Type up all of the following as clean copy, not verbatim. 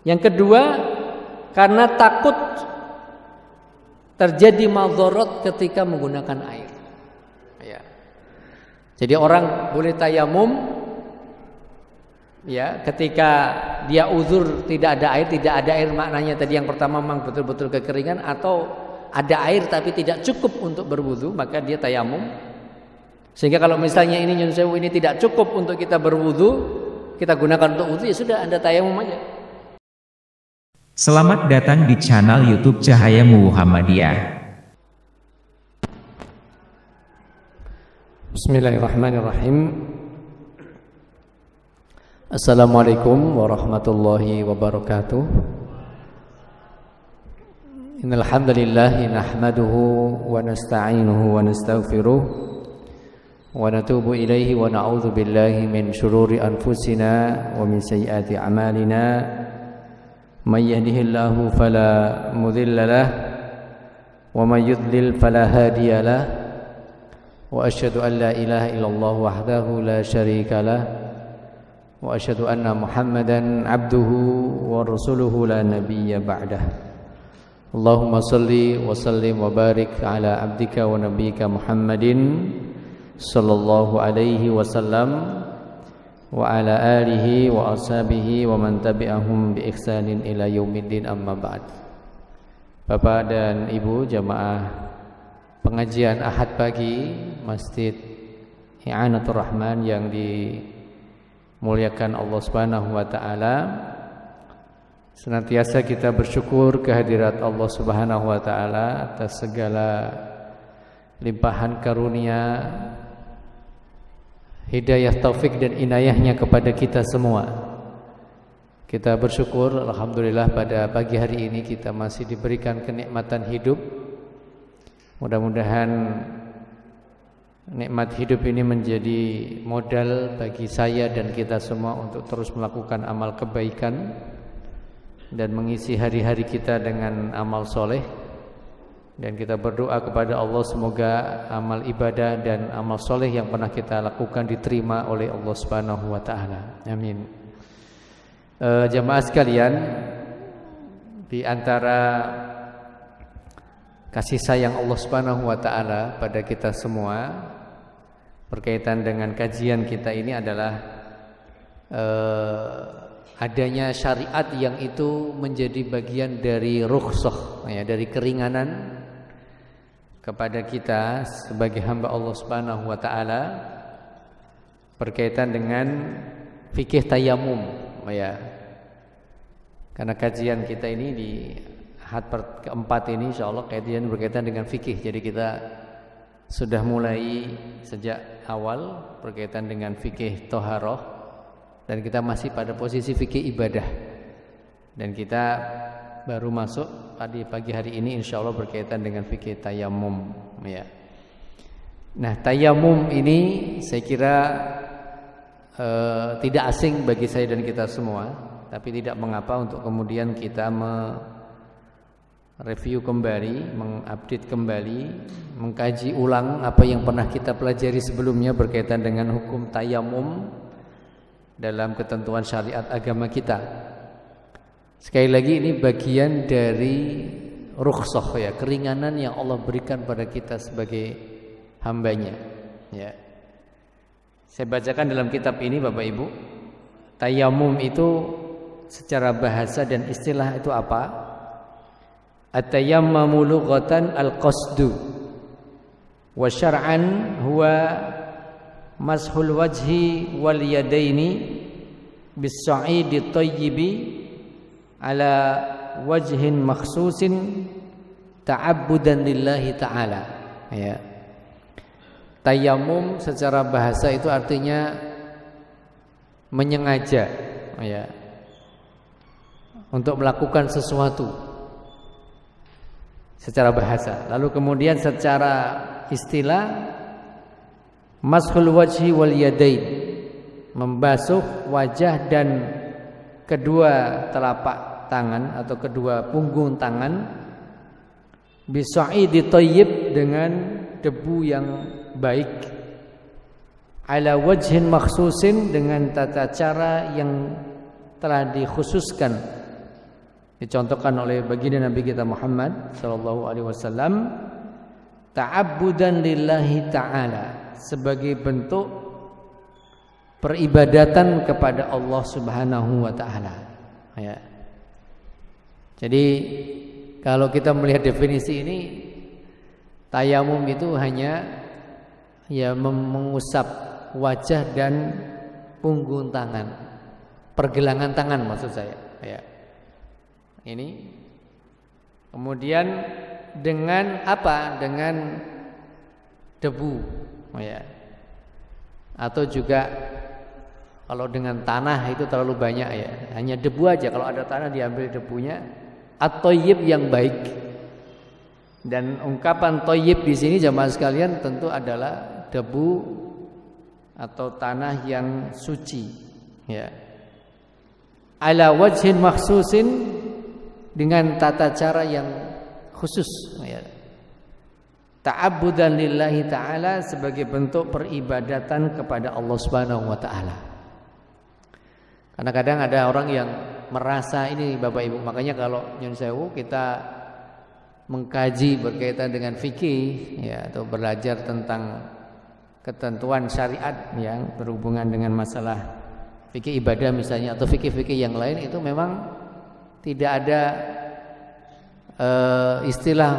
Yang kedua, karena takut terjadi madharat ketika menggunakan air. Ya. Jadi orang boleh tayamum ya ketika dia uzur tidak ada air maknanya tadi yang pertama memang betul-betul kekeringan, atau ada air tapi tidak cukup untuk berwudu, maka dia tayamum. Sehingga kalau misalnya ini nyun sewu ini tidak cukup untuk kita berwudu, kita gunakan untuk wudu, ya sudah, Anda tayamum aja. Selamat datang di channel YouTube Cahaya Muhammadiyah. Bismillahirrahmanirrahim. Assalamualaikum warahmatullahi wabarakatuh. Innal hamdalillah nahmaduhu wa nasta'inuhu wa nastaghfiruh wa natubu ilaihi wa na'udzu billahi min syururi anfusina wa min sayyiati a'malina. May yahdihillahu fala mudilla lah wa may yudlil fala hadiya lah. Wa asyhadu an la ilaha illallah wahdahu la syarika lah wa asyhadu anna Muhammadan abduhu wa rasuluhu la nabiyya ba'dah. Allahumma salli wa sallim wa barik ala abdika wa nabiyyika Muhammadin sallallahu alaihi wasallam wa ala alihi wa ashabihi wa man tabi'ahum bi ihsanin ila yaumiddin, amma ba'd. Bapak dan Ibu jamaah pengajian Ahad pagi Masjid I'anatur Rahman yang dimuliakan Allah Subhanahu wa taala, senantiasa kita bersyukur kehadirat Allah Subhanahu wa taala atas segala limpahan karunia, hidayah, taufik dan inayahnya kepada kita semua. Kita bersyukur alhamdulillah pada pagi hari ini kita masih diberikan kenikmatan hidup. Mudah-mudahan nikmat hidup ini menjadi modal bagi saya dan kita semua untuk terus melakukan amal kebaikan dan mengisi hari-hari kita dengan amal soleh. Dan kita berdoa kepada Allah semoga amal ibadah dan amal soleh yang pernah kita lakukan diterima oleh Allah Subhanahu wa taala. Amin. Jamaah sekalian, di antara kasih sayang Allah Subhanahu wa taala pada kita semua berkaitan dengan kajian kita ini adalah adanya syariat yang itu menjadi bagian dari rukhsah, ya, dari keringanan kepada kita sebagai hamba Allah Subhanahu wa taala berkaitan dengan fikih tayamum, ya. Karena kajian kita ini di ahad keempat ini insyaallah kajian berkaitan dengan fikih. Jadi kita sudah mulai sejak awal berkaitan dengan fikih thaharah dan kita masih pada posisi fikih ibadah. Dan kita baru masuk pada pagi hari ini insyaallah berkaitan dengan fikih tayamum, ya. Nah, tayamum ini saya kira tidak asing bagi saya dan kita semua, tapi tidak mengapa untuk kemudian kita mereview kembali, mengupdate kembali, mengkaji ulang apa yang pernah kita pelajari sebelumnya berkaitan dengan hukum tayamum dalam ketentuan syariat agama kita. Sekali lagi ini bagian dari rukhsah, ya, keringanan yang Allah berikan pada kita sebagai hambanya, ya. Saya bacakan dalam kitab ini Bapak Ibu. Tayamum itu secara bahasa dan istilah itu apa? At-tayammamu lughatan al-qasdu wa syar'an huwa mashul wajhi wal yadaini bis-sa'idi thayyibi ala wajhin makhsusin ta'abbudan lillahi ta'ala, ya. Tayamum secara bahasa itu artinya menyengaja, ya, untuk melakukan sesuatu secara bahasa. Lalu kemudian secara istilah mashul wajhi wal yadain, membasuh wajah dan kedua telapak tangan atau kedua punggung tangan, bisa'idi thayyib, dengan debu yang baik, ala wajhin makhsusin, dengan tata cara yang telah dikhususkan dicontohkan oleh baginda Nabi kita Muhammad sallallahu alaihi wasallam, ta'abbudan lillahi ta'ala, sebagai bentuk peribadatan kepada Allah Subhanahu wa taala. Ya. Jadi kalau kita melihat definisi ini, tayamum itu hanya mengusap wajah dan punggung tangan, pergelangan tangan maksud saya. Ya. Ini kemudian dengan apa? Dengan debu, ya. Atau juga kalau dengan tanah itu terlalu banyak ya. Hanya debu aja, kalau ada tanah diambil debunya. At-thayyib yang baik. Dan ungkapan thayyib di sini jamaah sekalian tentu adalah debu atau tanah yang suci, ya. Ala wajhin makhsusin, dengan tata cara yang khusus, ya. Ta'abbudan lillahi ta'ala, sebagai bentuk peribadatan kepada Allah Subhanahu wa taala. Karena kadang ada orang yang merasa ini Bapak Ibu, makanya kalau nyun sewu kita mengkaji berkaitan dengan fikih, ya, atau belajar tentang ketentuan syariat yang berhubungan dengan masalah fikih ibadah misalnya, atau fikih-fikih yang lain, itu memang tidak ada istilah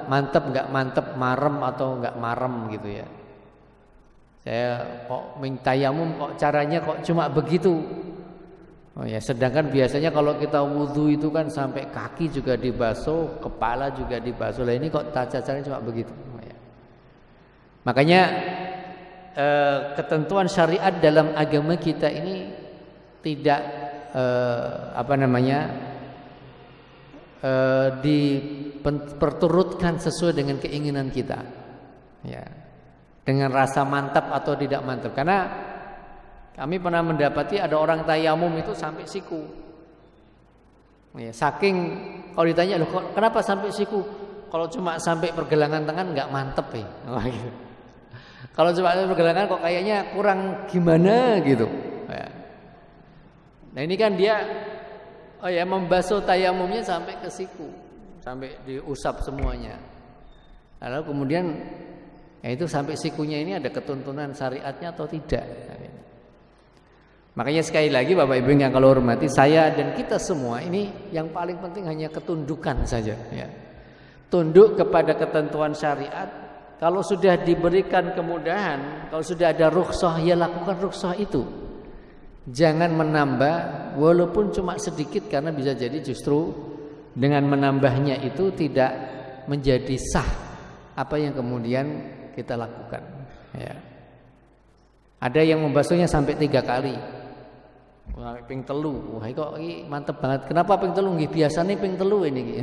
mantep nggak mantep, marem atau nggak marem gitu ya. Saya kok tayamum kok caranya kok cuma begitu. Oh ya, sedangkan biasanya kalau kita wudhu itu kan sampai kaki juga dibasuh, kepala juga dibasuh. Lah ini kok tata caranya cuma begitu. Oh ya. Makanya ketentuan syariat dalam agama kita ini tidak diperturutkan sesuai dengan keinginan kita, ya, dengan rasa mantap atau tidak mantap. Karena kami pernah mendapati ada orang tayamum itu sampai siku, ya, saking kalau ditanya loh kenapa sampai siku, kalau cuma sampai pergelangan tangan nggak mantep ya. Gitu. Kalau cuma pergelangan kok kayaknya kurang gimana gitu, ya. Nah ini kan dia membasuh tayamumnya sampai ke siku, sampai diusap semuanya. Lalu kemudian itu sampai sikunya ini ada ketuntunan syariatnya atau tidak? Makanya sekali lagi Bapak Ibu yang kalau hormati, saya dan kita semua ini yang paling penting hanya ketundukan saja, ya. Tunduk kepada ketentuan syariat. Kalau sudah diberikan kemudahan, kalau sudah ada rukhsah, ya lakukan rukhsah itu. Jangan menambah walaupun cuma sedikit, karena bisa jadi justru dengan menambahnya itu tidak menjadi sah apa yang kemudian kita lakukan, ya. Ada yang membasuhnya sampai 3 kali. Wah, ping telu. Wah, kok ini mantep banget. Kenapa ping telu? Nggih biasane ping telu ini.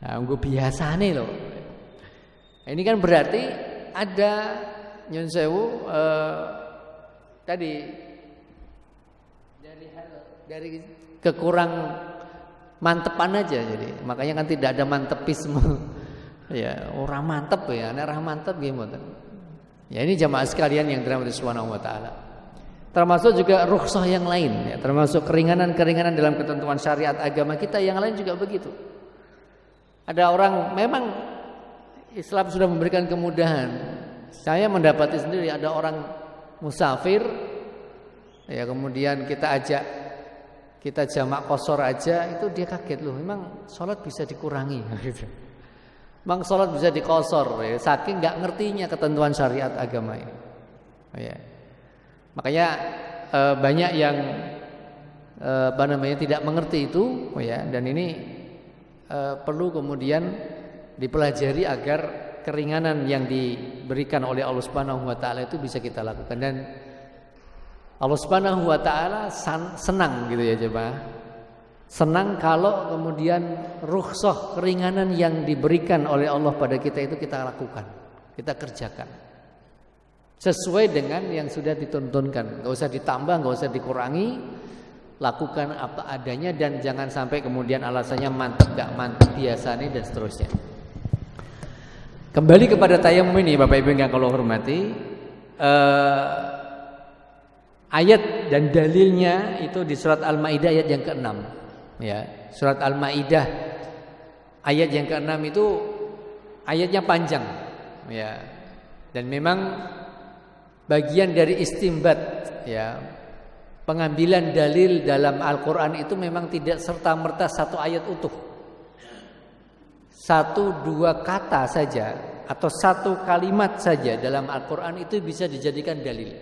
Nah, nggo biasane loh. Ini kan berarti ada nyun sewu tadi dari kekurang mantepan aja, jadi makanya kan tidak ada mantepisme. Ya, orang mantep ya, nek ora mantep gimana? Ya ini jamaah sekalian yang dirahmati Subhanahu wa taala. Termasuk juga rukhsah yang lain, ya, termasuk keringanan-keringanan dalam ketentuan syariat agama kita yang lain juga begitu. Ada orang memang Islam sudah memberikan kemudahan. Saya mendapati sendiri ada orang musafir, ya, kemudian kita jamak qashar aja, itu dia kaget loh, memang sholat bisa dikurangi gitu. Memang sholat bisa diqashar, ya, saking nggak ngertinya ketentuan syariat agama ini, ya. Makanya banyak yang tidak mengerti itu, ya, dan ini perlu kemudian dipelajari agar keringanan yang diberikan oleh Allah Subhanahu wa taala itu bisa kita lakukan. Dan Allah Subhanahu wa taala senang gitu ya jemaah. Senang kalau kemudian rukhsah, keringanan yang diberikan oleh Allah pada kita itu kita lakukan, kita kerjakan sesuai dengan yang sudah dituntunkan. Enggak usah ditambah, enggak usah dikurangi. Lakukan apa adanya dan jangan sampai kemudian alasannya mantap enggak mantap biasanya dan seterusnya. Kembali kepada tayamum ini Bapak Ibu yang kalau hormati, ayat dan dalilnya itu di surat Al-Maidah ayat yang ke-6. Ya, surat Al-Maidah ayat yang ke-6 itu ayatnya panjang. Ya. Dan memang bagian dari istinbat, ya, pengambilan dalil dalam Al-Quran itu memang tidak serta-merta satu ayat utuh. 1-2 kata saja atau 1 kalimat saja dalam Al-Quran itu bisa dijadikan dalil.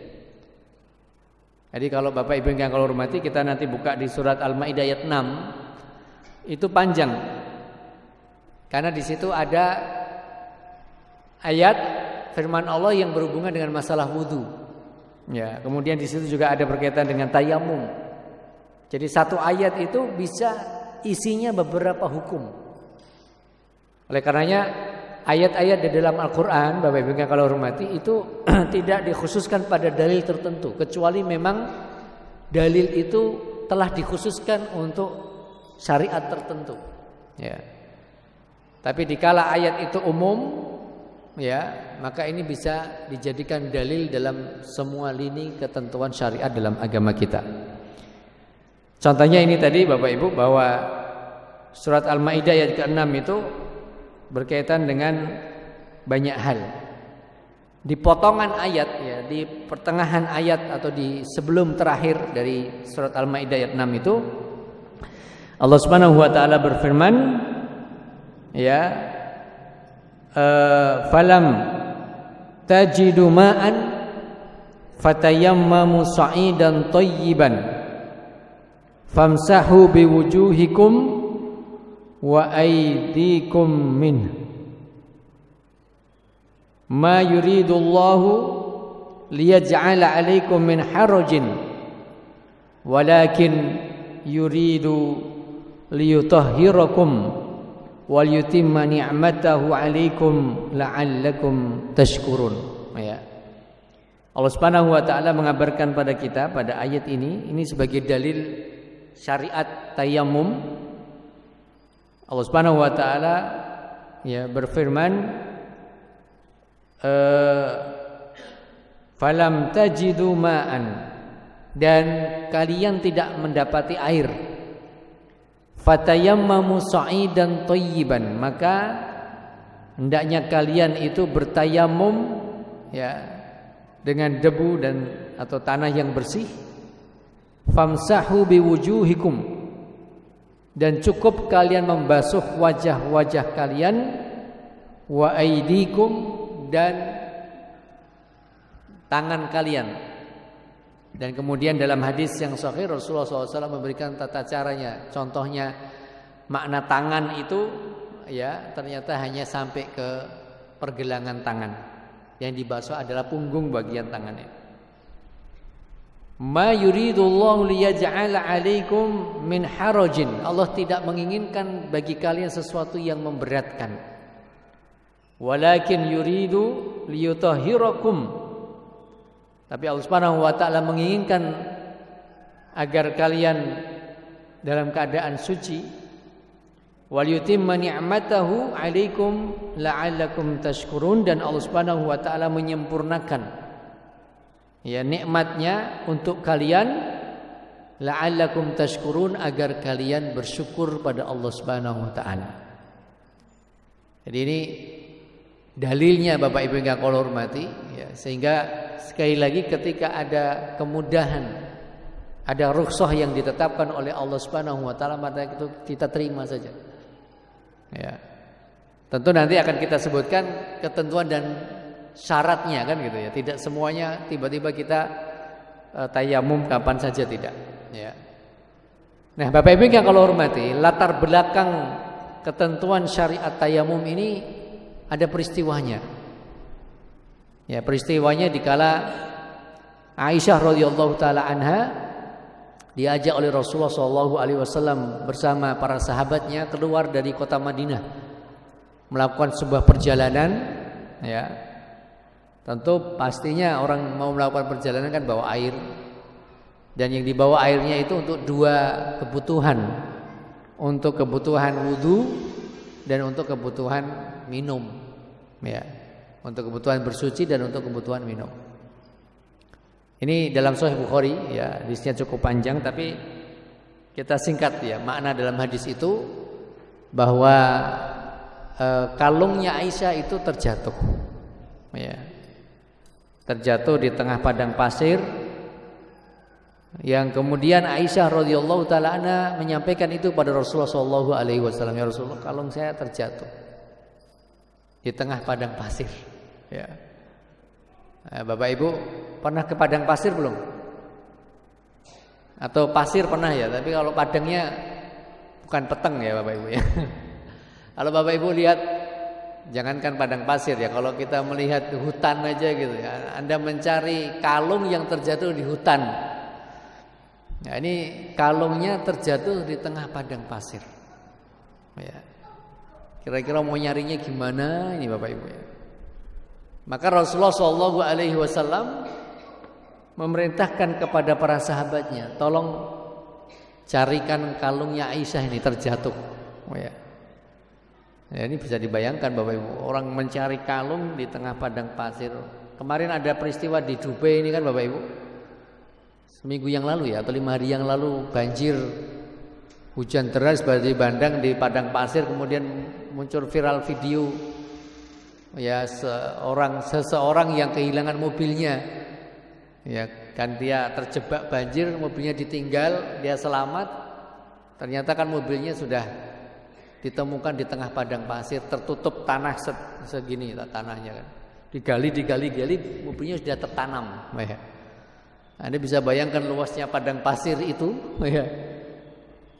Jadi kalau Bapak Ibu yang kalau hormati, kita nanti buka di surat Al-Maidah ayat 6. Itu panjang. Karena di situ ada ayat firman Allah yang berhubungan dengan masalah wudu. Ya, kemudian di situ juga ada berkaitan dengan tayamum. Jadi satu ayat itu bisa isinya beberapa hukum. Oleh karenanya ayat-ayat di dalam Al-Quran, Bapak Ibu yang kalau hormati, itu tidak dikhususkan pada dalil tertentu, kecuali memang dalil itu telah dikhususkan untuk syariat tertentu. Ya. Tapi dikala ayat itu umum, ya, maka ini bisa dijadikan dalil dalam semua lini ketentuan syariat dalam agama kita. Contohnya ini tadi Bapak Ibu, bahwa surat Al-Maidah ayat ke-6 itu berkaitan dengan banyak hal. Di potongan ayat, ya, di pertengahan ayat atau di sebelum terakhir dari surat Al-Maidah ayat 6 itu Allah Subhanahu wa taala berfirman, ya, falam tajidu ma'an fatayammamu sa'idan thayyiban famsahu biwujuhikum wa aydikum min ma yuridullahu liyaj'ala 'alaikum min harajin walakin yuridu liyutahhirakum wal yutimma ni'matahu 'alaikum la'allakum tashkurun. Ya. Allah Subhanahu wa taala mengabarkan pada kita pada ayat ini sebagai dalil syariat tayamum. Allah Subhanahu wa taala, ya, berfirman, falam tajidu ma'an, dan kalian tidak mendapati air. Fatayammamu sa'idan thayyiban, maka hendaknya kalian itu bertayamum, ya, dengan debu dan atau tanah yang bersih. Famsahu biwujuhikum, dan cukup kalian membasuh wajah-wajah kalian, wa aydikum, dan tangan kalian. Dan kemudian dalam hadis yang sahih Rasulullah SAW memberikan tata caranya. Contohnya makna tangan itu, ya, ternyata hanya sampai ke pergelangan tangan. Yang dibasuh adalah punggung bagian tangannya. Ma yuridullahu liyaj'ala 'alaikum min harajin. Allah tidak menginginkan bagi kalian sesuatu yang memberatkan. Walakin yuridu liyutahhirakum. Tapi Allah Subhanahu wa taala menginginkan agar kalian dalam keadaan suci. Wal yutimma ni'matahu 'alaikum la'allakum tashkurun, dan Allah Subhanahu wa taala menyempurnakan, ya, nikmatnya untuk kalian, la'allakum tashkurun, agar kalian bersyukur pada Allah Subhanahu wa taala. Jadi ini dalilnya Bapak Ibu yang kau hormati, ya, sehingga sekali lagi ketika ada kemudahan, ada rukhsah yang ditetapkan oleh Allah Subhanahu wa taala, maka itu kita terima saja. Ya. Tentu nanti akan kita sebutkan ketentuan dan syaratnya, kan gitu, ya. Tidak semuanya tiba-tiba kita tayamum kapan saja, tidak, ya. Nah, Bapak Ibu yang kalau hormati, latar belakang ketentuan syariat tayamum ini ada peristiwanya. Ya, peristiwanya dikala Aisyah radhiyallahu taala anha diajak oleh Rasulullah SAW bersama para sahabatnya keluar dari kota Madinah melakukan sebuah perjalanan, ya. Tentu pastinya orang mau melakukan perjalanan kan bawa air, dan yang dibawa airnya itu untuk dua kebutuhan, untuk kebutuhan wudu dan untuk kebutuhan minum, ya, untuk kebutuhan bersuci dan untuk kebutuhan minum. Ini dalam Sahih Bukhari, ya, hadisnya cukup panjang, tapi kita singkat ya, makna dalam hadis itu bahwa kalungnya Aisyah itu terjatuh, ya, terjatuh di tengah padang pasir, yang kemudian Aisyah radhiyallahu taala anha menyampaikan itu pada Rasulullah sallallahu alaihi wasallam, ya Rasulullah, kalung saya terjatuh di tengah padang pasir. Ya. Bapak Ibu pernah ke padang pasir belum? Atau pasir pernah ya? Tapi kalau padangnya bukan peteng ya Bapak Ibu ya. Kalau Bapak Ibu lihat, jangankan padang pasir ya, kalau kita melihat hutan aja gitu ya, Anda mencari kalung yang terjatuh di hutan. Nah, ini kalungnya terjatuh di tengah padang pasir. Ya. Kira-kira mau nyarinya gimana ini Bapak Ibu ya? Maka Rasulullah Shallallahu Alaihi Wasallam memerintahkan kepada para sahabatnya, tolong carikan kalungnya Aisyah ini terjatuh. Ya. Ya, ini bisa dibayangkan Bapak Ibu, orang mencari kalung di tengah padang pasir. Kemarin ada peristiwa di Dubai ini kan Bapak Ibu, seminggu yang lalu ya, atau 5 hari yang lalu, banjir, hujan deras, badai bandang di padang pasir. Kemudian muncul viral video ya, seseorang yang kehilangan mobilnya, ya kan, dia terjebak banjir, mobilnya ditinggal, dia selamat, ternyata kan mobilnya sudah ditemukan di tengah padang pasir, tertutup tanah segini tanahnya kan, digali, mobilnya sudah tertanam. Ya. Anda bisa bayangkan luasnya padang pasir itu, ya,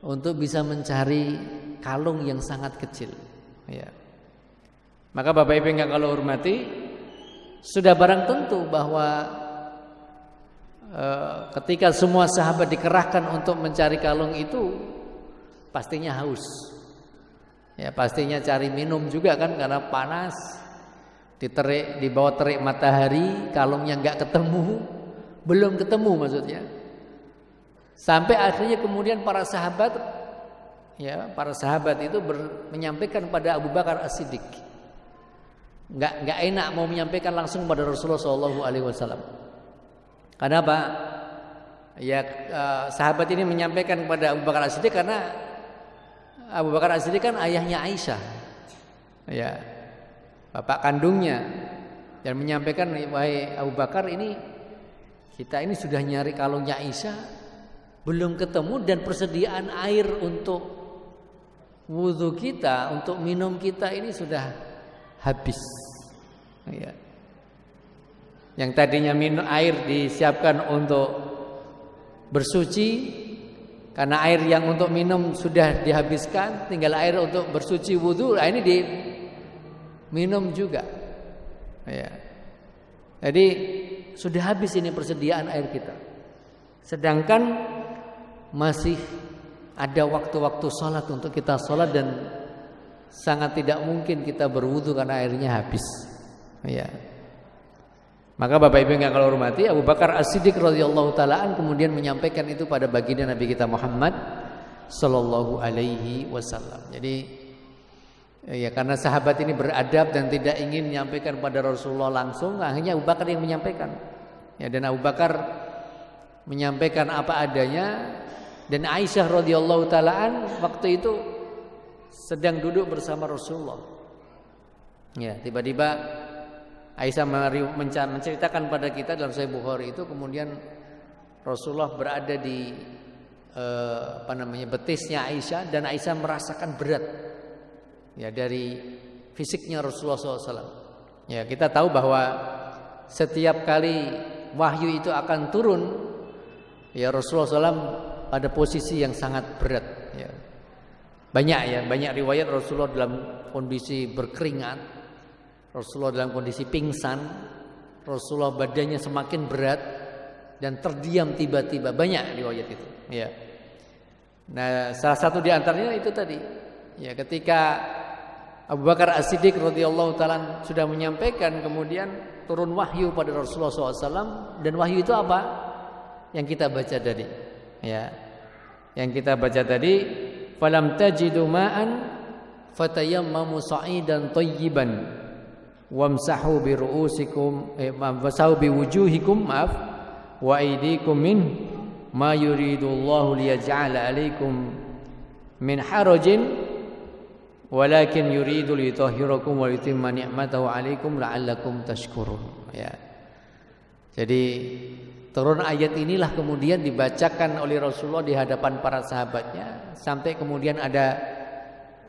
untuk bisa mencari kalung yang sangat kecil. Ya. Maka Bapak Ibu yang kalau hormati, sudah barang tentu bahwa ketika semua sahabat dikerahkan untuk mencari kalung itu, pastinya haus. Ya, pastinya cari minum juga kan, karena panas, di bawah terik matahari, kalungnya nggak ketemu, belum ketemu maksudnya. Sampai akhirnya kemudian para sahabat itu menyampaikan pada Abu Bakar As-Siddiq. Nggak enak mau menyampaikan langsung pada Rasulullah Shallallahu Alaihi Wasallam. Kenapa? Ya, sahabat ini menyampaikan kepada Abu Bakar As-Siddiq karena Abu Bakar As-Siddiq kan ayahnya Aisyah, ya, bapak kandungnya, dan menyampaikan, wahai Abu Bakar, kita ini sudah nyari kalungnya Aisyah, belum ketemu, dan persediaan air untuk wudhu kita, untuk minum kita ini sudah habis. Ya. Yang tadinya minum air disiapkan untuk bersuci, karena air yang untuk minum sudah dihabiskan, tinggal air untuk bersuci wudhu, ini diminum juga. Ya. Jadi sudah habis ini persediaan air kita. Sedangkan masih ada waktu-waktu sholat untuk kita sholat, dan sangat tidak mungkin kita berwudhu karena airnya habis. Ya. Maka Bapak Ibu yang kalau hormati, Abu Bakar As-Siddiq radhiyallahu taalaan kemudian menyampaikan itu pada baginda Nabi kita Muhammad sallallahu alaihi wasallam. Jadi ya, karena sahabat ini beradab dan tidak ingin menyampaikan pada Rasulullah langsung, akhirnya Abu Bakar yang menyampaikan. Ya, dan Abu Bakar menyampaikan apa adanya, dan Aisyah radhiyallahu taalaan waktu itu sedang duduk bersama Rasulullah. Ya, tiba-tiba Aisyah menceritakan pada kita dalam Sahih Bukhari itu, kemudian Rasulullah berada di betisnya Aisyah, dan Aisyah merasakan berat ya dari fisiknya Rasulullah SAW. Ya, kita tahu bahwa setiap kali wahyu itu akan turun, ya Rasulullah SAW pada posisi yang sangat berat. Ya. Banyak riwayat Rasulullah dalam kondisi berkeringat, Rasulullah dalam kondisi pingsan, Rasulullah badannya semakin berat dan terdiam tiba-tiba, banyak riwayat itu. Ya. Nah, salah satu di antaranya itu tadi. Ya, ketika Abu Bakar As-Siddiq radhiyallahu taala sudah menyampaikan, kemudian turun wahyu pada Rasulullah SAW, dan wahyu itu apa? Yang kita baca tadi. Ya. Yang kita baca tadi, falam tajidu ma'an fatayammamu sa'idan thayyiban wamsahu bi ru'usikum wamsahu bi wujuhikum wa aydikum min ma yuridullahu liyaj'ala 'alaikum min harajin walakin yuridu liyutahhirakum wa yutimma ni'matahu 'alaikum la'allakum tashkurun. Ya. Jadi turun ayat inilah kemudian dibacakan oleh Rasulullah di hadapan para sahabatnya, sampai kemudian ada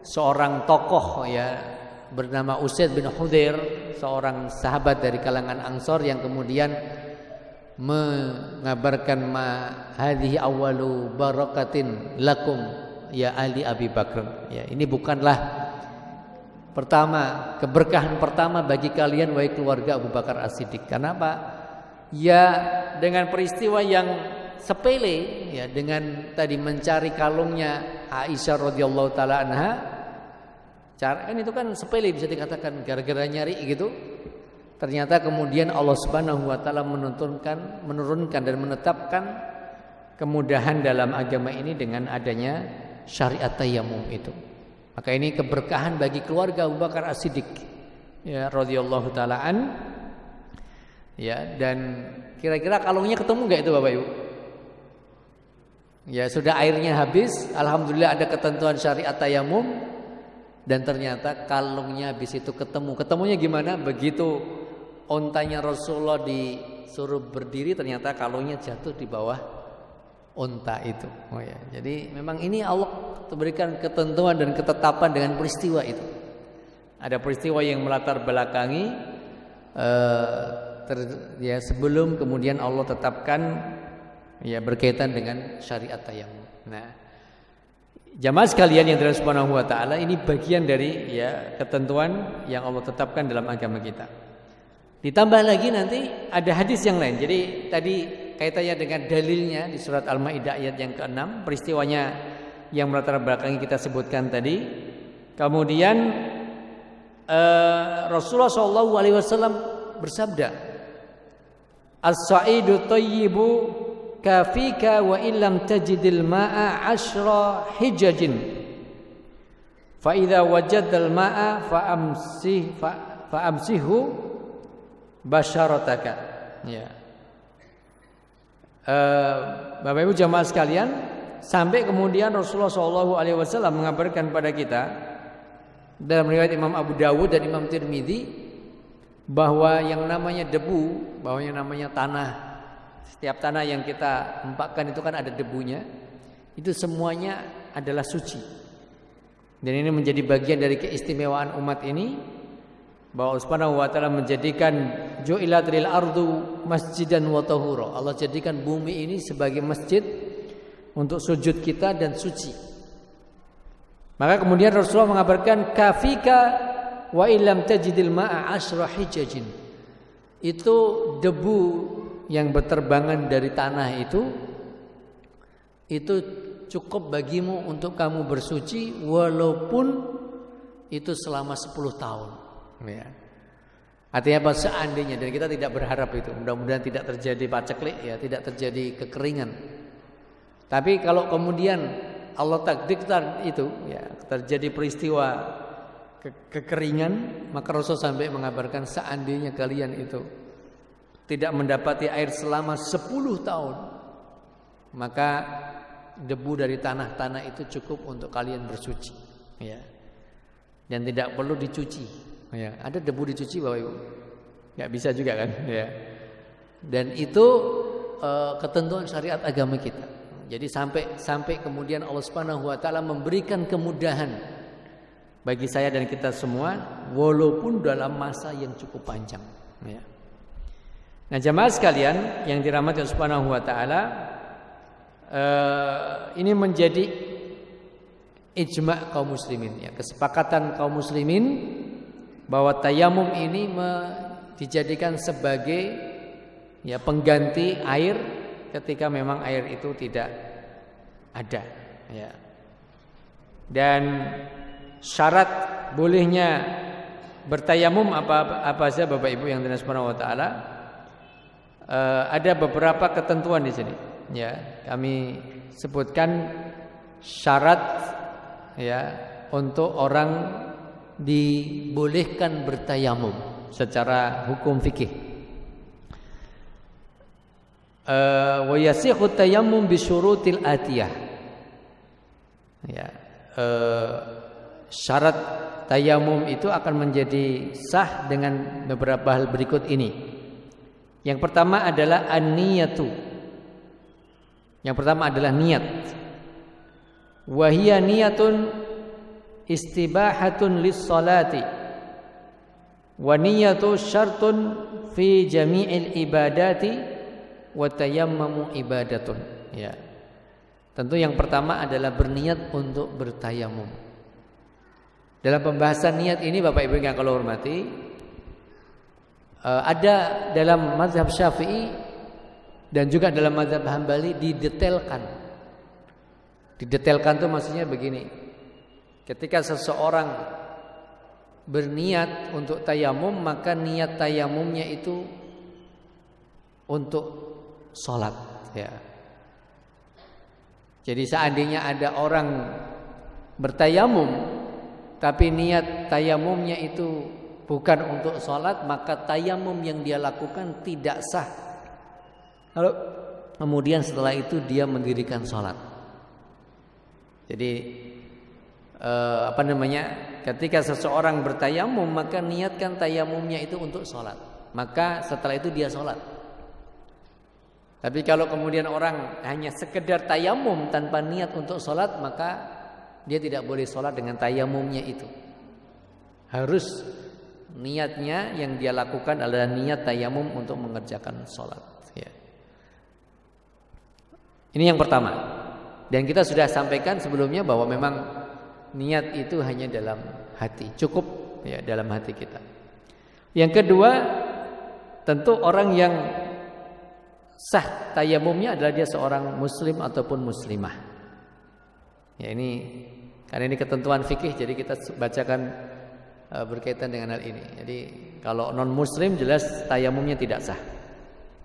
seorang tokoh ya bernama Usaid bin Hudayr, seorang sahabat dari kalangan Ansor yang kemudian mengabarkan ma hadhihi awwalu barakatin lakum ya ali Abi Bakr. Ya, ini bukanlah keberkahan pertama bagi kalian wahai keluarga Abu Bakar As-Siddiq. Kenapa? Ya dengan peristiwa yang sepele ya, dengan tadi mencari kalungnya Aisyah radhiyallahu taala anha. Cara kan itu kan sepele bisa dikatakan, gara-gara nyari gitu. Ternyata kemudian Allah Subhanahu wa taala menurunkan dan menetapkan kemudahan dalam agama ini dengan adanya syariat tayammum itu. Maka ini keberkahan bagi keluarga Abu Bakar As-Siddiq ya radhiyallahu taala an. Ya, dan kira-kira kalungnya ketemu enggak itu Bapak Ibu? Ya, sudah airnya habis, alhamdulillah ada ketentuan syariat tayammum, dan ternyata kalungnya habis itu ketemu. Ketemunya gimana? Begitu ontanya Rasulullah disuruh berdiri, ternyata kalungnya jatuh di bawah onta itu. Oh ya, jadi memang ini Allah berikan ketentuan dan ketetapan dengan peristiwa itu. Ada peristiwa yang melatar belakangi sebelum kemudian Allah tetapkan ya berkaitan dengan syariat tayammum. Nah, jamaah sekalian yang dirahmati Subhanahu wa taala, ini bagian dari ya ketentuan yang Allah tetapkan dalam agama kita. Ditambah lagi nanti ada hadis yang lain. Jadi tadi kaitannya dengan dalilnya di surat Al-Maidah ayat yang ke-6, peristiwanya yang melatar belakangi kita sebutkan tadi. Kemudian Rasulullah SAW bersabda, As-sa'idu tayyibu kafika wa illam tajidil ma'a 'ashra hijajin fa idza wajadal ma'a fa amsihu basyarataka. Ya. Bapak Ibu jamaah sekalian, sampai kemudian Rasulullah SAW mengabarkan pada kita dalam riwayat Imam Abu Dawud dan Imam Tirmidzi bahwa yang namanya debu, bahwa yang namanya tanah, setiap tanah yang kita hempakkan itu kan ada debunya, itu semuanya adalah suci. Dan ini menjadi bagian dari keistimewaan umat ini, bahwa Allah Subhanahu wa taala menjadikan ju'ilat lil ardu masjidan wa tahura. Allah jadikan bumi ini sebagai masjid untuk sujud kita dan suci. Maka kemudian Rasulullah mengabarkan kafika wa illam tajidil ma'a 'ashra hijajin. Itu debu yang berterbangan dari tanah itu cukup bagimu untuk kamu bersuci walaupun itu selama 10 tahun. Ya. Artinya apa? Seandainya, dan kita tidak berharap itu, mudah-mudahan tidak terjadi paceklik ya, tidak terjadi kekeringan. Tapi kalau kemudian Allah takdirkan itu ya, terjadi peristiwa kekeringan, maka Rasul sampai mengabarkan seandainya kalian itu tidak mendapati air selama 10 tahun, maka debu dari tanah-tanah itu cukup untuk kalian bersuci ya. Dan tidak perlu dicuci ya. Ada debu dicuci Bapak Ibu? Enggak bisa juga kan ya. Dan itu ketentuan syariat agama kita. Jadi sampai kemudian Allah Subhanahu wa taala memberikan kemudahan bagi saya dan kita semua walaupun dalam masa yang cukup panjang ya. Nah, jamaah sekalian yang dirahmati Allah Subhanahu wa taala, ini menjadi ijma' kaum muslimin ya, kesepakatan kaum muslimin bahwa tayamum ini dijadikan sebagai ya pengganti air ketika memang air itu tidak ada ya. Dan syarat bolehnya bertayamum apa saja Bapak Ibu yang dirahmati Subhanahu wa taala, ada beberapa ketentuan di sini ya. Kami sebutkan syarat ya untuk orang dibolehkan bertayamum secara hukum fikih. wa yasihu tayammum bi syurutil atiyah. Ya, syarat tayamum itu akan menjadi sah dengan beberapa hal berikut ini. Yang pertama adalah an-niyatu. Yang pertama adalah niat. Wa hiya niyatun istibahatun lis-salati. Wa niyatu syartun fi jami'il ibadati wa tayammumu ibadatun. Ya. Tentu yang pertama adalah berniat untuk bertayamum. Dalam pembahasan niat ini Bapak Ibu yang kalau hormati, ada dalam mazhab Syafi'i dan juga dalam mazhab Hambali didetailkan. Didetailkan itu maksudnya begini. Ketika seseorang berniat untuk tayamum, maka niat tayamumnya itu untuk sholat, ya. Jadi seandainya ada orang bertayamum tapi niat tayamumnya itu bukan untuk sholat, maka tayamum yang dia lakukan tidak sah. Lalu kemudian setelah itu dia mendirikan sholat. Jadi ketika seseorang bertayamum maka niatkan tayamumnya itu untuk sholat, maka setelah itu dia sholat. Tapi kalau kemudian orang hanya sekedar tayamum tanpa niat untuk sholat, maka dia tidak boleh sholat dengan tayamumnya itu. Harus niatnya yang dia lakukan adalah niat tayamum untuk mengerjakan sholat, ya. Ini yang pertama. Dan kita sudah sampaikan sebelumnya bahwa memang niat itu hanya dalam hati, cukup ya dalam hati kita. Yang kedua, tentu orang yang sah tayamumnya adalah dia seorang muslim ataupun muslimah. Ya, ini karena ini ketentuan fikih, jadi kita bacakan berkaitan dengan hal ini. Jadi kalau non muslim jelas tayamumnya tidak sah.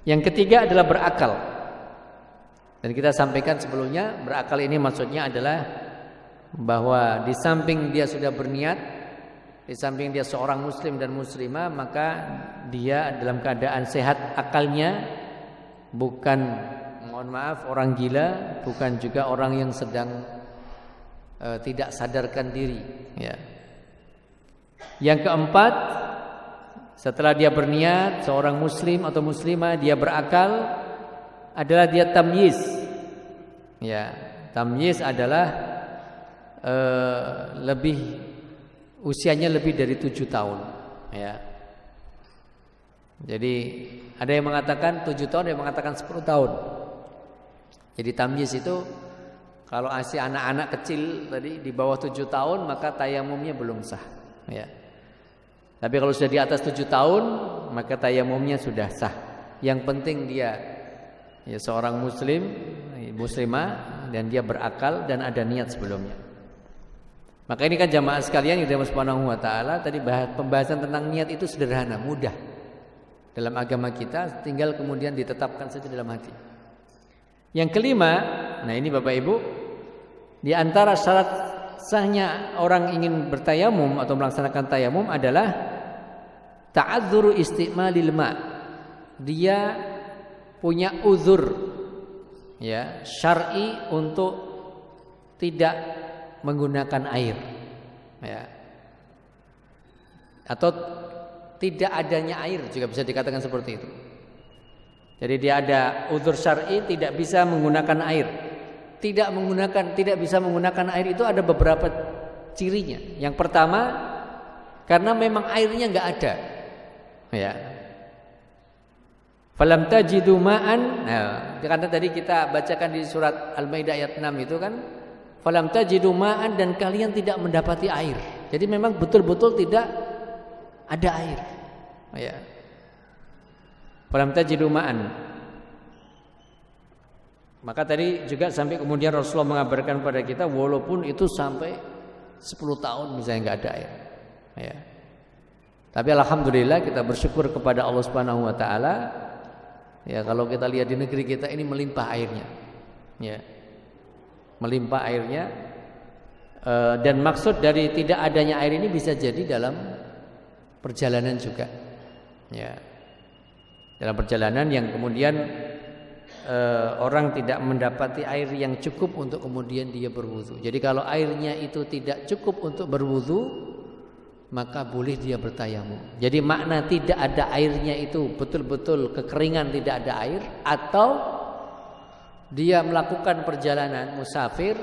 Yang ketiga adalah berakal. Dan kita sampaikan sebelumnya, berakal ini maksudnya adalah bahwa di samping dia sudah berniat, di samping dia seorang muslim dan muslimah, maka dia dalam keadaan sehat akalnya, bukan, mohon maaf, orang gila, bukan juga orang yang sedang tidak sadarkan diri, ya. Yang keempat, setelah dia berniat, seorang muslim atau muslimah, dia berakal, adalah dia tamyiz. Ya, tamyiz adalah usianya lebih dari 7 tahun, ya. Jadi ada yang mengatakan 7 tahun, ada yang mengatakan 10 tahun. Jadi tamyiz itu kalau masih anak-anak kecil tadi di bawah 7 tahun, maka tayamumnya belum sah, ya. Tapi kalau sudah di atas 7 tahun, maka tayamumnya sudah sah. Yang penting dia ya seorang muslim, muslimah, dan dia berakal dan ada niat sebelumnya. Maka ini kan jamaah sekalian yang dirahmati Subhanahu wa taala, tadi pembahasan tentang niat itu sederhana, mudah. Dalam agama kita tinggal kemudian ditetapkan saja dalam hati. Yang kelima, nah ini Bapak Ibu, di antara syarat sahnya orang ingin bertayamum atau melaksanakan tayamum adalah ta'adzuru isti'malil ma'. Dia punya uzur, ya, syar'i untuk tidak menggunakan air, ya. Atau tidak adanya air juga bisa dikatakan seperti itu. Jadi dia ada uzur syar'i tidak bisa menggunakan air. Tidak bisa menggunakan air itu ada beberapa cirinya. Yang pertama, karena memang airnya enggak ada. Ya. Falam tajidu ma'an. Nah, karena tadi kita bacakan di surat Al-Maidah ayat 6 itu kan, falam tajidu ma'an, dan kalian tidak mendapati air. Jadi memang betul-betul tidak ada air. Ya. Falam tajidu ma'an. Maka tadi juga sampai kemudian Rasulullah mengabarkan pada kita, walaupun itu sampai 10 tahun misalnya enggak ada air, ya. Tapi alhamdulillah kita bersyukur kepada Allah Subhanahu wa taala. Ya, kalau kita lihat di negeri kita ini melimpah airnya, ya, melimpah airnya. Dan maksud dari tidak adanya air ini bisa jadi dalam perjalanan juga, ya, dalam perjalanan yang kemudian orang tidak mendapati air yang cukup untuk kemudian dia berwudu. Jadi kalau airnya itu tidak cukup untuk berwudu, maka boleh dia bertayamum. Jadi makna tidak ada airnya itu betul-betul kekeringan, tidak ada air, atau dia melakukan perjalanan musafir,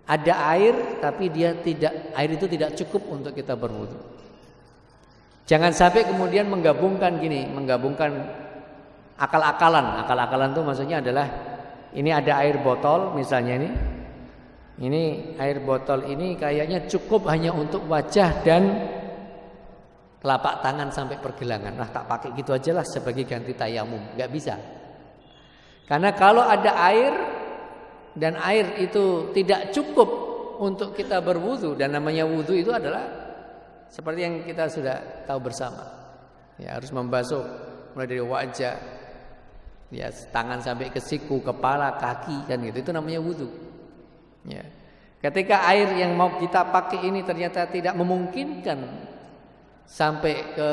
ada air tapi air itu tidak cukup untuk kita berwudu. Jangan sampai kemudian menggabungkan akal-akalan. Akal-akalan itu maksudnya adalah ini ada air botol misalnya ini air botol ini kayaknya cukup hanya untuk wajah dan telapak tangan sampai pergelangan. Nah, tak pakai gitu aja lah sebagai ganti tayamum. Nggak bisa. Karena kalau ada air dan air itu tidak cukup untuk kita berwudu, dan namanya wudu itu adalah seperti yang kita sudah tahu bersama. Ya, harus membasuh mulai dari wajah, ya, tangan sampai ke siku, kepala, kaki, kan gitu. Itu namanya wudu. Ya. Ketika air yang mau kita pakai ini ternyata tidak memungkinkan sampai ke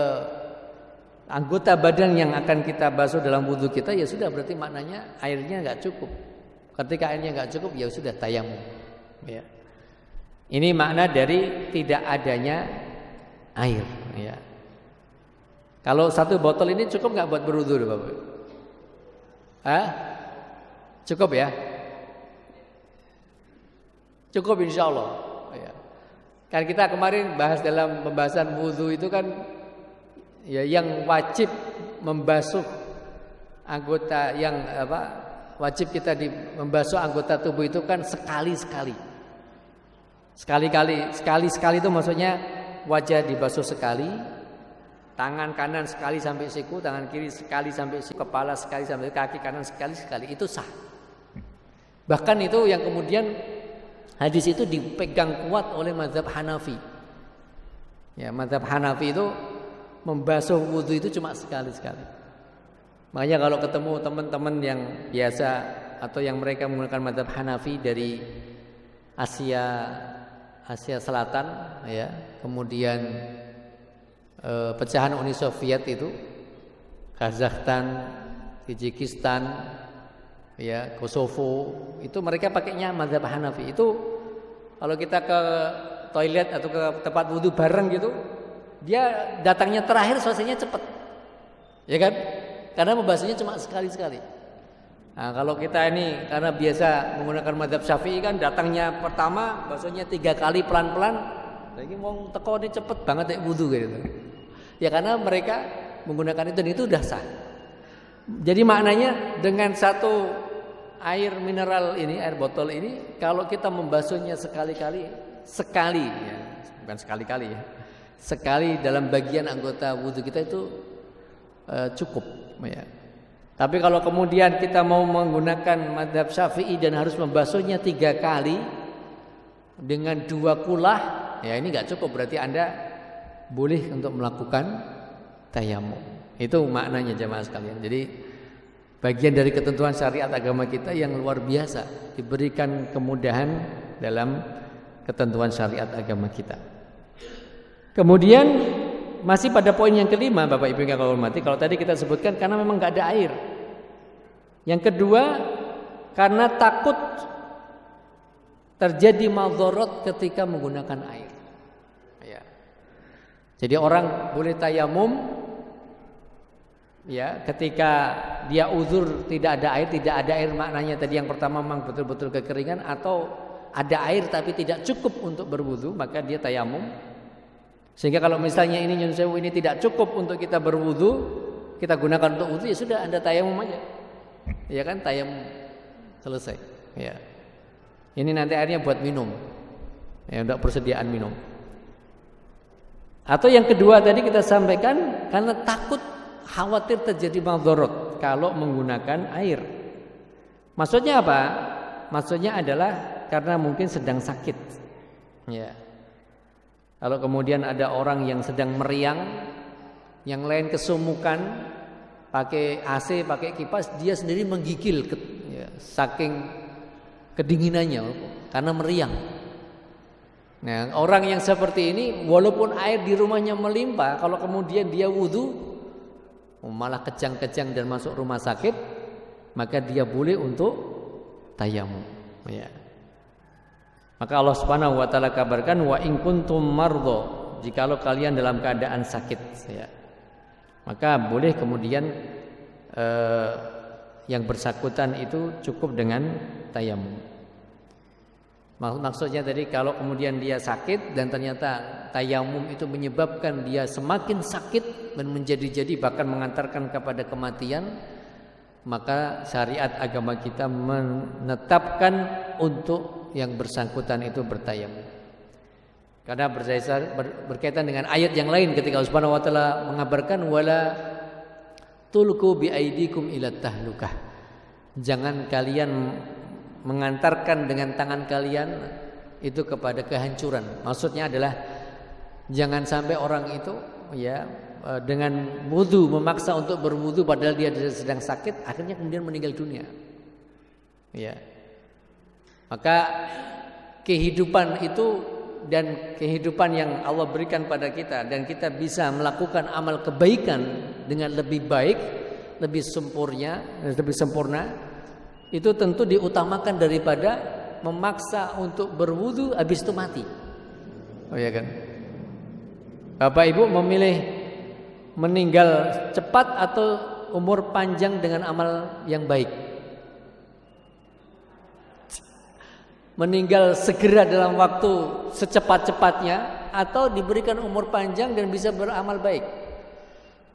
anggota badan yang akan kita basuh dalam wudu kita, ya sudah, berarti maknanya airnya nggak cukup. Ketika airnya nggak cukup, ya sudah tayamum. Ya. Ini makna dari tidak adanya air. Ya. Kalau satu botol ini cukup nggak buat berwudu, Bapak? Cukup ya? Cukup insya Allah. Ya. Kan kita kemarin bahas dalam pembahasan wudu itu kan, ya, yang wajib membasuh anggota wajib kita membasuh anggota tubuh itu kan sekali-sekali. Sekali-sekali itu maksudnya wajah dibasuh sekali, tangan kanan sekali sampai siku, tangan kiri sekali sampai siku, kepala sekali sampai kaki kanan sekali, itu sah. Bahkan itu yang kemudian hadis itu dipegang kuat oleh mazhab Hanafi. Ya, mazhab Hanafi itu membasuh wudu itu cuma sekali-sekali. Makanya kalau ketemu teman-teman yang biasa atau yang mereka menggunakan mazhab Hanafi dari Asia Selatan, ya, kemudian pecahan Uni Soviet itu, Kazakhstan, Tajikistan, ya, Kosovo, itu mereka pakainya mazhab Hanafi. Itu kalau kita ke toilet atau ke tempat wudu bareng gitu, dia datangnya terakhir selesainya cepat, ya kan? Karena membasuhnya cuma sekali-sekali. Nah, kalau kita ini karena biasa menggunakan mazhab Syafi'i kan, datangnya pertama, basuhnya 3 kali pelan-pelan. Lagi mau teko ini cepet banget ya wudu gitu. Ya karena mereka menggunakan itu dan itu udah sah. Jadi maknanya dengan satu air mineral ini, air botol ini, kalau kita membasuhnya sekali, ya, bukan sekali-kali ya, sekali dalam bagian anggota wudu kita itu cukup, ya. Tapi kalau kemudian kita mau menggunakan mazhab Syafi'i dan harus membasuhnya 3 kali dengan 2 kulah, ya ini nggak cukup, berarti Anda boleh untuk melakukan tayamum. Itu maknanya jemaah sekalian. Jadi bagian dari ketentuan syariat agama kita yang luar biasa, diberikan kemudahan dalam ketentuan syariat agama kita. Kemudian masih pada poin yang kelima, Bapak Ibu yang saya hormati, kalau tadi kita sebutkan karena memang nggak ada air. Yang kedua, karena takut terjadi maldharat ketika menggunakan air. Ya. Jadi orang boleh tayamum, ya, ketika dia uzur tidak ada air maknanya tadi yang pertama memang betul-betul kekeringan, atau ada air tapi tidak cukup untuk berwudu, maka dia tayamum. Sehingga kalau misalnya ini nyun sewu ini tidak cukup untuk kita berwudu, kita gunakan untuk wudu, ya sudah Anda tayamum aja. Ya kan, tayamum selesai. Ya. Ini nanti airnya buat minum. Ya, untuk persediaan minum. Atau yang kedua tadi kita sampaikan karena takut khawatir terjadi maldharat kalau menggunakan air. Maksudnya apa? Maksudnya adalah karena mungkin sedang sakit. Ya. Kalau kemudian ada orang yang sedang meriang, yang lain kesumukan, pakai AC, pakai kipas, dia sendiri menggigil, ya, saking kedinginannya karena meriang. Nah, orang yang seperti ini, walaupun air di rumahnya melimpah, kalau kemudian dia wudu, malah kejang-kejang dan masuk rumah sakit, maka dia boleh untuk tayamum, ya. Maka Allah Subhanahu wa taala kabarkan wa in kuntum mardha, jikalau kalian dalam keadaan sakit, ya. Maka boleh kemudian yang bersangkutan itu cukup dengan tayamum. Maksudnya tadi kalau kemudian dia sakit dan ternyata tayamum itu menyebabkan dia semakin sakit dan menjadi-jadi bahkan mengantarkan kepada kematian, maka syariat agama kita menetapkan untuk yang bersangkutan itu bertayamum. Karena berkaitan dengan ayat yang lain ketika Allah Subhanahu wa taala mengabarkan wala tulqu bi aidikum ila tahlukah. Jangan kalian mengantarkan dengan tangan kalian itu kepada kehancuran. Maksudnya adalah jangan sampai orang itu ya dengan wudu memaksa untuk berwudu padahal dia sedang sakit, akhirnya kemudian meninggal dunia. Ya. Maka kehidupan itu dan kehidupan yang Allah berikan pada kita dan kita bisa melakukan amal kebaikan dengan lebih baik, lebih sempurna itu tentu diutamakan daripada memaksa untuk berwudu habis itu mati. Oh ya kan? Bapak Ibu memilih meninggal cepat atau umur panjang dengan amal yang baik? Meninggal segera dalam waktu secepat-cepatnya atau diberikan umur panjang dan bisa beramal baik?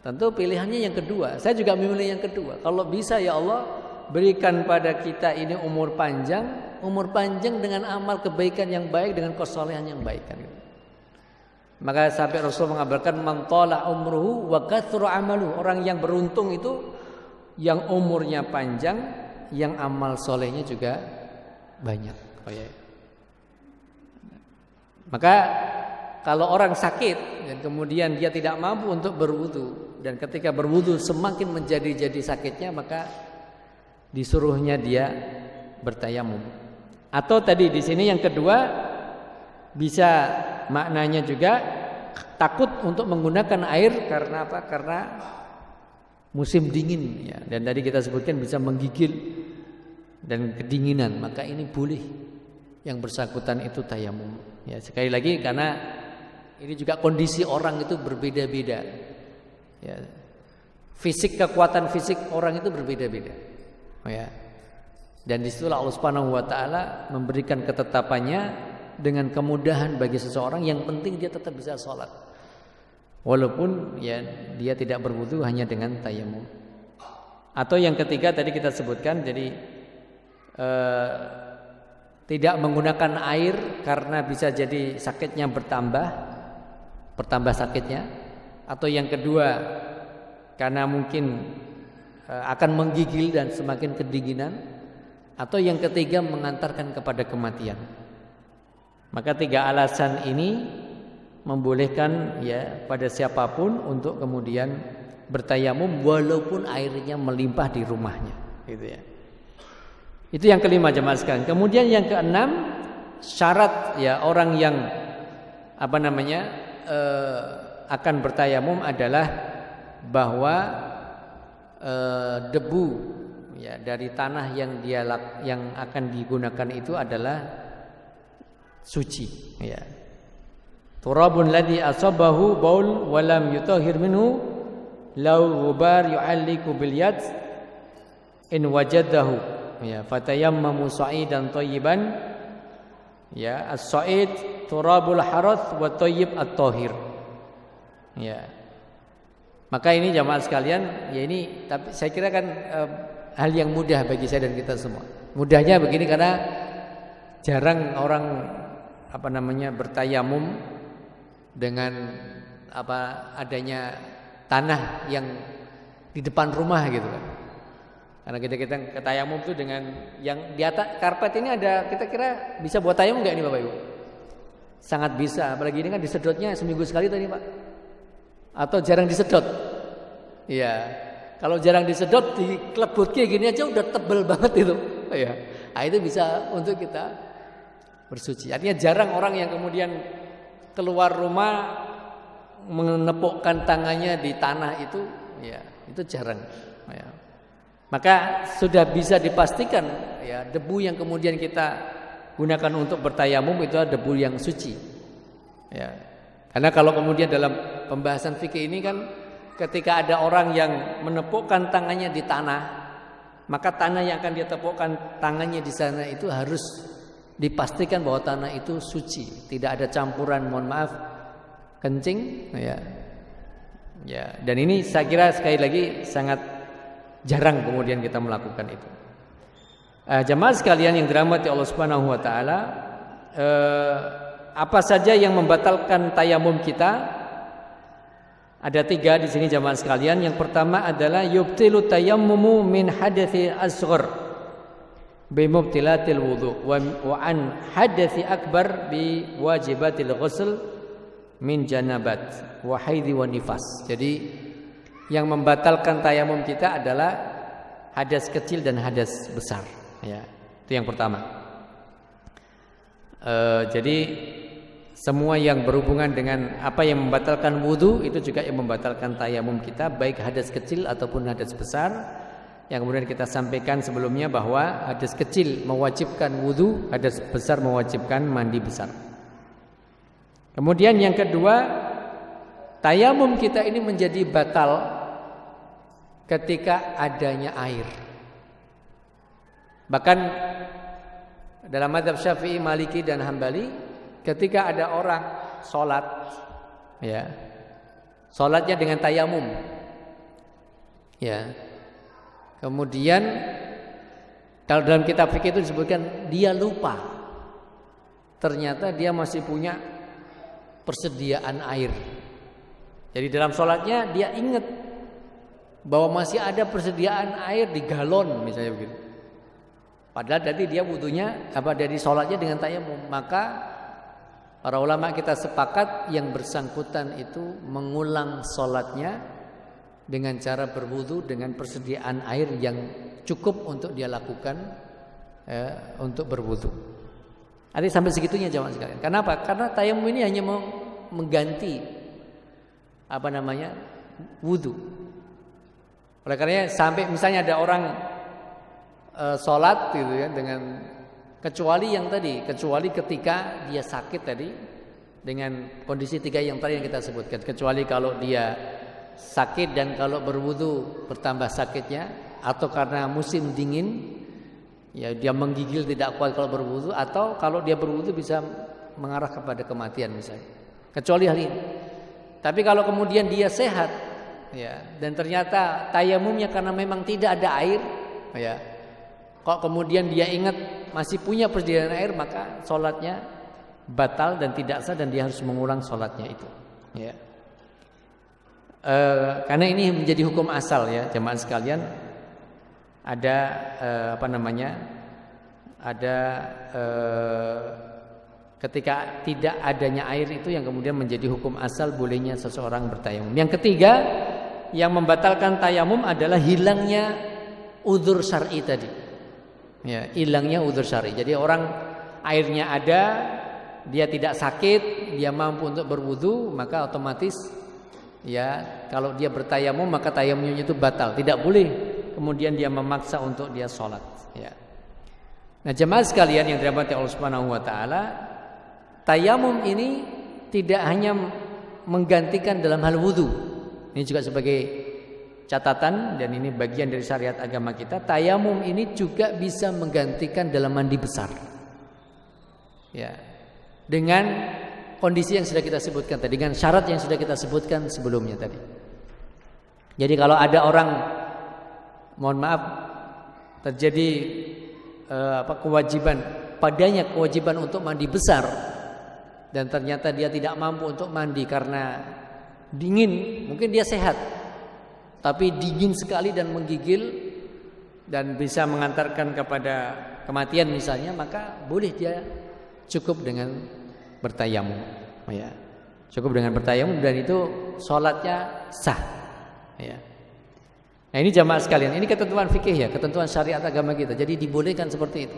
Tentu pilihannya yang kedua. Saya juga memilih yang kedua. Kalau bisa ya Allah, berikan pada kita ini umur panjang dengan amal kebaikan yang baik, dengan kesolehan yang baik. Maka sampai Rasul mengabarkan man tala umruhu wa katsura amaluhu. Orang yang beruntung itu yang umurnya panjang, yang amal solehnya juga banyak. Oh ya. Maka kalau orang sakit dan kemudian dia tidak mampu untuk berwudu, dan ketika berwudu semakin menjadi sakitnya, maka disuruhnya dia bertayamum. Atau tadi di sini yang kedua bisa maknanya juga takut untuk menggunakan air karena apa? Karena musim dingin ya. Dan tadi kita sebutkan bisa menggigil dan kedinginan, maka ini boleh yang bersangkutan itu tayamum. Ya, sekali lagi karena ini juga kondisi orang itu berbeda-beda. Ya. Kekuatan fisik orang itu berbeda-beda. Oh ya. Dan disitulah Allah Subhanahu wa taala memberikan ketetapannya dengan kemudahan bagi seseorang, yang penting dia tetap bisa sholat. Walaupun ya dia tidak berwudu hanya dengan tayamum. Atau yang ketiga tadi kita sebutkan, jadi tidak menggunakan air karena bisa jadi sakitnya bertambah sakitnya. Atau yang kedua karena mungkin akan menggigil dan semakin kedinginan. Atau yang ketiga mengantarkan kepada kematian. Maka tiga alasan ini membolehkan ya pada siapapun untuk kemudian bertayamum walaupun airnya melimpah di rumahnya, gitu ya. Itu yang kelima jemaah sekalian. Kemudian yang keenam, syarat ya orang yang akan bertayamum adalah bahwa debu ya dari tanah yang akan digunakan itu adalah suci ya. Turabun ladzi asabahu baul wa lam yutahhir minhu law ghubar yu'alliqu bil yad in wajadahu ya fatayammamu sa'idan thayyiban ya as-sa'id turabul harath wa thayyib at-tahir ya. Maka ini jamaah sekalian ya, ini tapi saya kira kan hal yang mudah bagi saya dan kita semua. Mudahnya begini karena jarang orang bertayamum dengan adanya tanah yang di depan rumah gitu kan. Karena kita ke tayamum itu dengan yang di atas karpet ini ada, kita kira bisa buat tayamum enggak ini Bapak Ibu? Sangat bisa, apalagi ini kan disedotnya seminggu sekali tadi Pak. Atau jarang disedot. Iya. Kalau jarang disedot diklebut kayak gini aja udah tebel banget itu. Ya. Nah, itu bisa untuk kita bersuci. Artinya jarang orang yang kemudian keluar rumah menepukkan tangannya di tanah itu, ya itu jarang. Ya. maka sudah bisa dipastikan ya, debu yang kemudian kita gunakan untuk bertayamum itu adalah debu yang suci. Ya. Karena kalau kemudian dalam pembahasan fikih ini kan ketika ada orang yang menepukkan tangannya di tanah, maka tanah yang akan dia tepukkan tangannya di sana itu harus dipastikan bahwa tanah itu suci, tidak ada campuran, mohon maaf, kencing, ya. Ya, dan ini saya kira sekali lagi sangat jarang kemudian kita melakukan itu. Jamaah sekalian yang dirahmati Allah Subhanahu wa taala, apa saja yang membatalkan tayamum kita? Ada 3 di sini jamaah sekalian. Yang pertama adalah yubtilu tayammumu min hadathi asghar bi mubtilatil wudu wa an hadathi akbar bi wajibatil ghusl min janabat wa haidhi wa nifas. Jadi yang membatalkan tayamum kita adalah hadas kecil dan hadas besar, ya. Itu yang pertama. Jadi semua yang berhubungan dengan apa yang membatalkan wudu itu juga yang membatalkan tayamum kita, baik hadas kecil ataupun hadas besar. Yang kemudian kita sampaikan sebelumnya bahwa hadas kecil mewajibkan wudu, hadas besar mewajibkan mandi besar. Kemudian yang kedua, tayamum kita ini menjadi batal ketika adanya air. Bahkan dalam mazhab Syafi'i, Maliki dan Hambali, ketika ada orang sholat, ya, sholatnya dengan tayamum, ya, kemudian kalau dalam kitab fikih itu disebutkan dia lupa, ternyata dia masih punya persediaan air. Jadi dalam sholatnya dia ingat bahwa masih ada persediaan air di galon misalnya begitu. Padahal tadi dia wudunya dari sholatnya dengan tayamum. Maka para ulama kita sepakat yang bersangkutan itu mengulang sholatnya dengan cara berwudu dengan persediaan air yang cukup untuk dia lakukan untuk berwudu. Artinya sampai segitunya jamaah sekalian. Kenapa? Karena tayamum ini hanya mengganti wudu. Oleh karenanya sampai misalnya ada orang sholat gitu ya, dengan kecuali ketika dia sakit tadi, dengan kondisi 3 yang tadi yang kita sebutkan. Kecuali kalau dia sakit dan kalau berwudu bertambah sakitnya, atau karena musim dingin, ya dia menggigil tidak kuat kalau berwudu, atau kalau dia berwudu bisa mengarah kepada kematian misalnya. Kecuali hal ini. Tapi kalau kemudian dia sehat, ya, dan ternyata tayamumnya karena memang tidak ada air, ya, kok kemudian dia ingat masih punya persediaan air, maka sholatnya batal dan tidak sah dan dia harus mengulang sholatnya itu, ya. Karena ini menjadi hukum asal ya jemaah sekalian. Ada ketika tidak adanya air itu yang kemudian menjadi hukum asal bolehnya seseorang bertayamum. Yang ketiga yang membatalkan tayamum adalah hilangnya udzur syar'i tadi. Ya, hilangnya udzur syar'i. Jadi orang airnya ada, dia tidak sakit, dia mampu untuk berwudu, maka otomatis ya kalau dia bertayamum maka tayamumnya itu batal. Tidak boleh kemudian dia memaksa untuk dia sholat, ya. Nah, jemaah sekalian yang dirahmati Allah Subhanahu wa taala, tayamum ini tidak hanya menggantikan dalam hal wudu. Ini juga sebagai catatan dan ini bagian dari syariat agama kita. Tayamum ini juga bisa menggantikan dalam mandi besar, ya, dengan kondisi yang sudah kita sebutkan tadi, dengan syarat yang sudah kita sebutkan sebelumnya tadi. Jadi kalau ada orang, mohon maaf, terjadi kewajiban untuk mandi besar, dan ternyata dia tidak mampu untuk mandi karena dingin, mungkin dia sehat tapi dingin sekali dan menggigil dan bisa mengantarkan kepada kematian misalnya, maka boleh dia cukup dengan bertayamum, ya. Cukup dengan bertayamum dan itu sholatnya sah, ya. Nah, ini jamaah sekalian, ini ketentuan fikih ya, ketentuan syariat agama kita. Jadi dibolehkan seperti itu.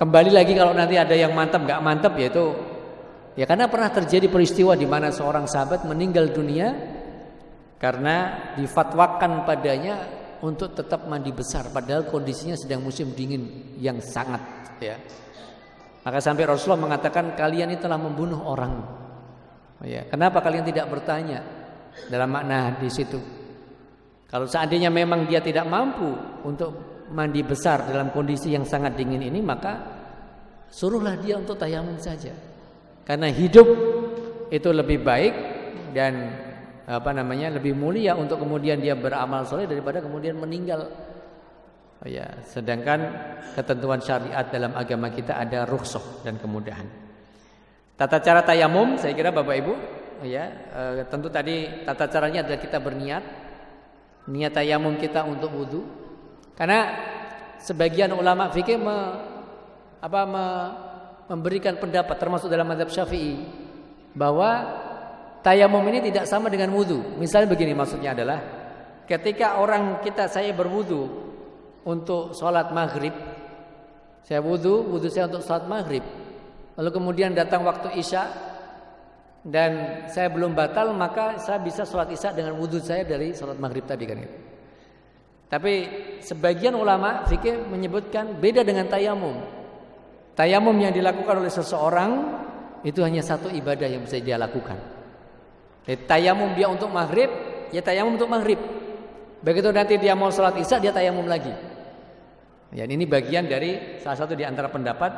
Kembali lagi kalau nanti ada yang mantap nggak mantap, yaitu ya karena pernah terjadi peristiwa di mana seorang sahabat meninggal dunia karena difatwakan padanya untuk tetap mandi besar padahal kondisinya sedang musim dingin yang sangat, ya. Maka sampai Rasulullah mengatakan kalian ini telah membunuh orang. Ya, kenapa kalian tidak bertanya? Dalam makna di situ. Kalau seandainya memang dia tidak mampu untuk mandi besar dalam kondisi yang sangat dingin ini, maka suruhlah dia untuk tayamum saja. Karena hidup itu lebih baik dan lebih mulia untuk kemudian dia beramal soleh daripada kemudian meninggal. Ya, sedangkan ketentuan syariat dalam agama kita ada rukhsah dan kemudahan. Tata cara tayamum, saya kira Bapak Ibu, ya, tentu tadi tata caranya adalah kita berniat, niat tayamum kita untuk wudu. Karena sebagian ulama fikih memberikan pendapat termasuk dalam mazhab Syafi'i bahwa tayamum ini tidak sama dengan wudu. Misalnya begini, maksudnya adalah ketika saya berwudu untuk sholat maghrib, saya wudu saya untuk sholat maghrib, lalu kemudian datang waktu isya dan saya belum batal, maka saya bisa sholat isya dengan wudu saya dari sholat maghrib tadi kan itu. Tapi sebagian ulama fikih menyebutkan beda dengan tayamum. Tayamum yang dilakukan oleh seseorang itu hanya satu ibadah yang bisa dia lakukan. Tayamum dia untuk maghrib, ya tayamum untuk maghrib. Begitu nanti dia mau sholat isya, dia tayamum lagi. Ya, ini bagian dari salah satu di antara pendapat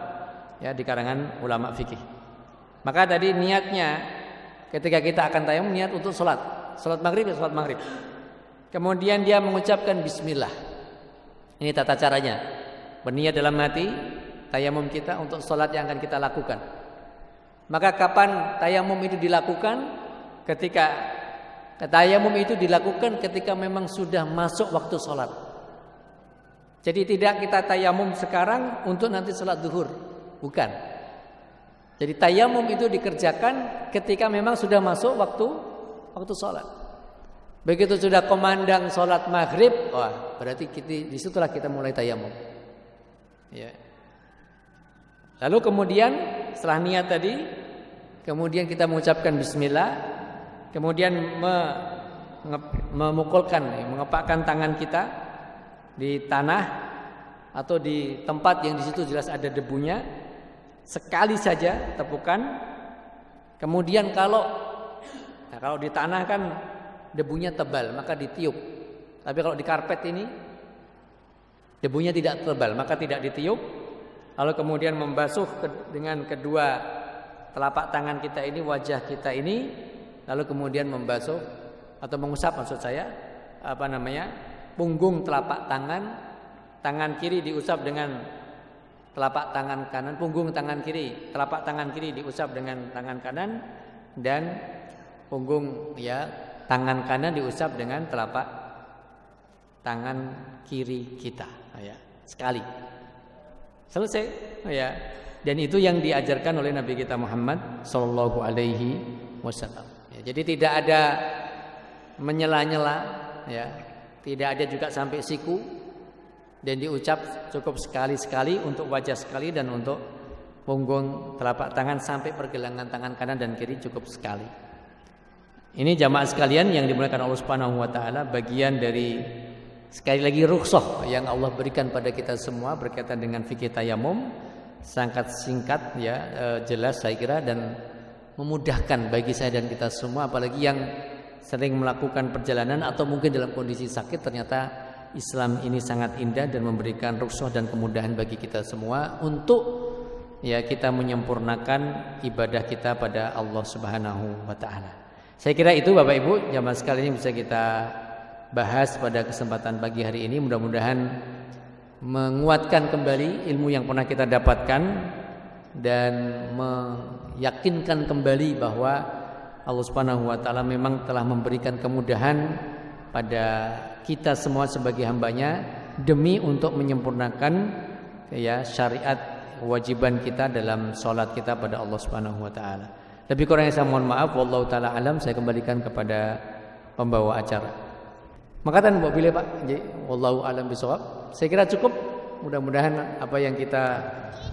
ya di karangan ulama fikih. Maka tadi niatnya ketika kita akan tayamum, niat untuk sholat maghrib ya sholat maghrib. Kemudian dia mengucapkan bismillah. Ini tata caranya. Berniat dalam hati tayamum kita untuk sholat yang akan kita lakukan. Maka kapan tayamum itu dilakukan? Ketika tayamum itu dilakukan ketika memang sudah masuk waktu sholat. Jadi tidak kita tayamum sekarang untuk nanti sholat zuhur, bukan. Jadi tayamum itu dikerjakan ketika memang sudah masuk waktu sholat. Begitu sudah komandang sholat maghrib, wah berarti disitulah kita mulai tayamum. Ya. Lalu kemudian setelah niat tadi, kemudian kita mengucapkan bismillah, kemudian mengepakkan tangan kita di tanah atau di tempat yang di situ jelas ada debunya, sekali saja tepukan. Kemudian kalau di tanah kan debunya tebal, maka ditiup. Tapi kalau di karpet ini debunya tidak tebal, maka tidak ditiup. Lalu kemudian membasuh dengan kedua telapak tangan kita ini, wajah kita ini, lalu kemudian membasuh atau mengusap maksud saya punggung telapak tangan kiri diusap dengan telapak tangan kanan, punggung tangan kiri, telapak tangan kiri diusap dengan tangan kanan, dan punggung tangan kanan diusap dengan telapak tangan kiri kita, ya, sekali. Selesai, ya. Dan itu yang diajarkan oleh Nabi kita Muhammad sallallahu alaihi wasallam. Ya, jadi tidak ada menyela-nyela, ya. Tidak ada juga sampai siku, dan diucap cukup sekali-sekali untuk wajah sekali dan untuk punggung telapak tangan sampai pergelangan tangan kanan dan kiri cukup sekali. Ini jamaah sekalian yang dimuliakan Allah Subhanahu wa taala, bagian dari sekali lagi rukhsah yang Allah berikan pada kita semua berkaitan dengan fikih tayamum, sangat singkat ya, jelas saya kira, dan memudahkan bagi saya dan kita semua, apalagi yang sering melakukan perjalanan atau mungkin dalam kondisi sakit. Ternyata Islam ini sangat indah dan memberikan rukhsah dan kemudahan bagi kita semua untuk ya kita menyempurnakan ibadah kita pada Allah Subhanahu wa taala. Saya kira itu Bapak Ibu jamaah sekalian yang bisa kita bahas pada kesempatan pagi hari ini. Mudah-mudahan menguatkan kembali ilmu yang pernah kita dapatkan dan meyakinkan kembali bahwa Allah Subhanahu wa taala memang telah memberikan kemudahan pada kita semua sebagai hambanya demi untuk menyempurnakan ya syariat kewajiban kita dalam sholat kita pada Allah Subhanahu wa taala. Lebih kurangnya saya mohon maaf, wallahu taala alam. Saya kembalikan kepada pembawa acara. Makatan Mbak Bile Pak, wallahu alam bisawab. Saya kira cukup. Mudah-mudahan apa yang kita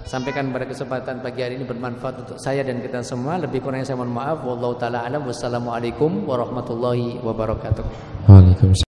sampaikan pada kesempatan pagi hari ini bermanfaat untuk saya dan kita semua. Lebih kurangnya saya mohon maaf. Wallahu taala alam. Wassalamualaikum warahmatullahi wabarakatuh. Waalaikumsalam.